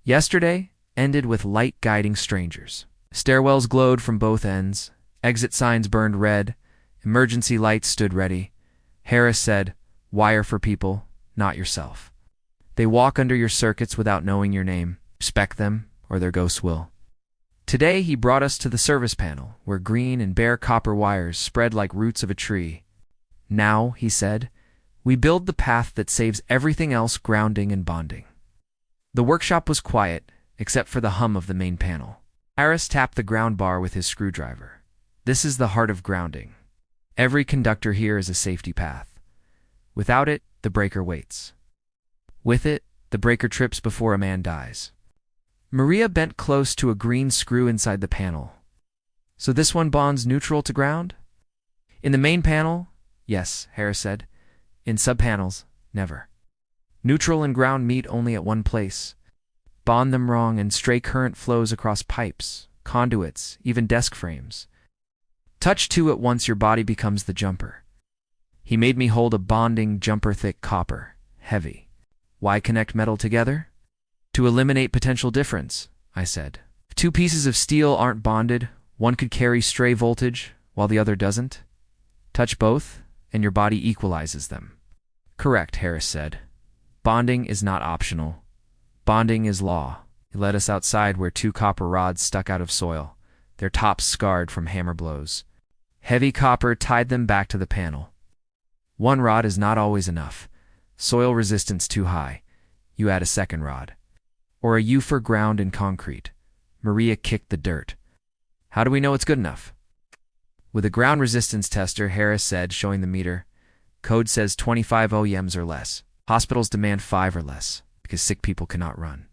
Yesterday ended with light guiding strangers. Stairwells glowed from both ends. Exit signs burned red. Emergency lights stood ready. Harris said, "Wire for people, not yourself. They walk under your circuits without knowing your name. Respect them, or their ghosts will." Today he brought us to the service panel, where green and bare copper wires spread like roots of a tree. "Now," he said, "we build the path that saves everything else grounding and bonding." The workshop was quiet, except for the hum of the main panel. Harris tapped the ground bar with his screwdriver. "This is the heart of grounding. Every conductor here is a safety path. Without it, the breaker waits. With it, the breaker trips before a man dies." Maria bent close to a green screw inside the panel. "So this one bonds neutral to ground?" "In the main panel, yes," Harris said. "In subpanels, never. Neutral and ground meet only at one place. Bond them wrong and stray current flows across pipes, conduits, even desk frames. Touch two at once, your body becomes the jumper." He made me hold a bonding jumper-thick copper, heavy. "Why connect metal together?" "To eliminate potential difference," I said. "If two pieces of steel aren't bonded, one could carry stray voltage while the other doesn't. Touch both, and your body equalizes them." "Correct," Harris said. "Bonding is not optional. Bonding is law." He led us outside where two copper rods stuck out of soil, their tops scarred from hammer blows. Heavy copper tied them back to the panel. "One rod is not always enough. Soil resistance too high. You add a second rod. Or a Ufer ground in concrete." Maria kicked the dirt. "How do we know it's good enough?" "With a ground resistance tester," Harris said, showing the meter. "Code says 25 ohms or less. Hospitals demand 5 or less, because sick people cannot run."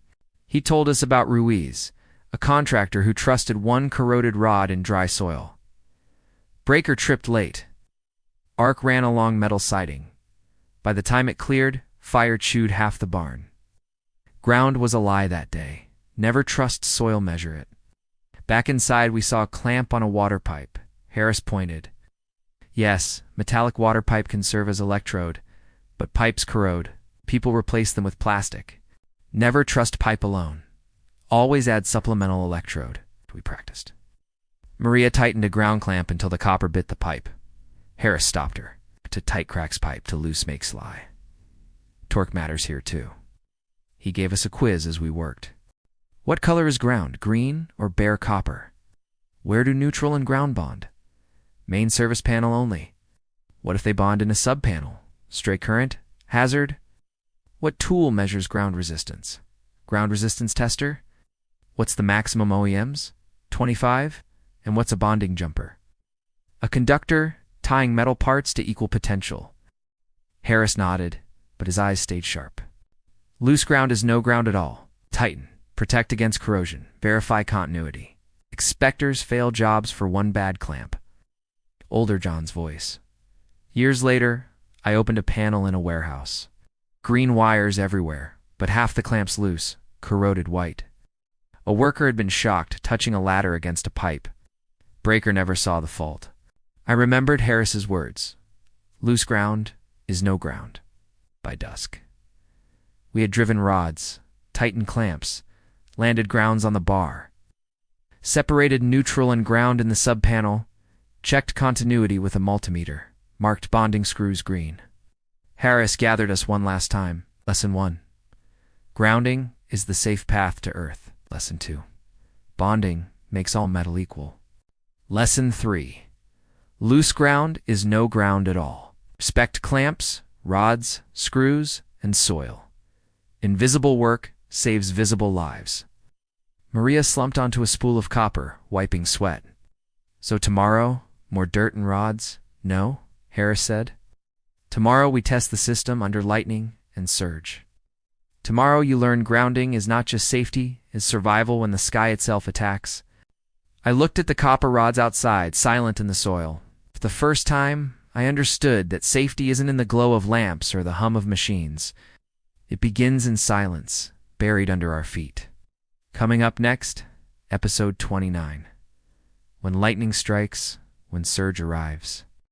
He told us about Ruiz, a contractor who trusted one corroded rod in dry soil. Breaker tripped late. Arc ran along metal siding. By the time it cleared, fire chewed half the barn. Ground was a lie that day. Never trust soil, measure it. Back inside, we saw a clamp on a water pipe. Harris pointed. "Yes, metallic water pipe can serve as electrode, but pipes corrode. People replace them with plastic. Never trust pipe alone. Always add supplemental electrode," we practiced. Maria tightened a ground clamp until the copper bit the pipe. Harris stopped her. "To tight cracks pipe, to loose makes lie. Torque matters here too." He gave us a quiz as we worked. "What color is ground, green or bare copper? Where do neutral and ground bond? Main service panel only. What if they bond in a subpanel? Stray current? Hazard? What tool measures ground resistance? Ground resistance tester? What's the maximum ohms? 25? And what's a bonding jumper? A conductor tying metal parts to equal potential." Harris nodded, but his eyes stayed sharp. "Loose ground is no ground at all. Tighten. Protect against corrosion. Verify continuity. Expectors fail jobs for one bad clamp." Older John's voice. Years later, I opened a panel in a warehouse. Green wires everywhere, but half the clamps loose, corroded white. A worker had been shocked, touching a ladder against a pipe. Breaker never saw the fault. I remembered Harris's words. "Loose ground is no ground," by dusk. We had driven rods, tightened clamps, landed grounds on the bar, separated neutral and ground in the subpanel, checked continuity with a multimeter, marked bonding screws green. Harris gathered us one last time. Lesson 1. Grounding is the safe path to Earth. Lesson 2. Bonding makes all metal equal. Lesson 3. Loose ground is no ground at all. Respect clamps, rods, screws, and soil. Invisible work saves visible lives. Maria slumped onto a spool of copper, wiping sweat. "So tomorrow, more dirt and rods? No?" Harris said. "Tomorrow we test the system under lightning and surge. Tomorrow you learn grounding is not just safety, it's survival when the sky itself attacks." I looked at the copper rods outside, silent in the soil. For the first time, I understood that safety isn't in the glow of lamps or the hum of machines. It begins in silence, buried under our feet. Coming up next, episode 29. When lightning strikes, when surge arrives.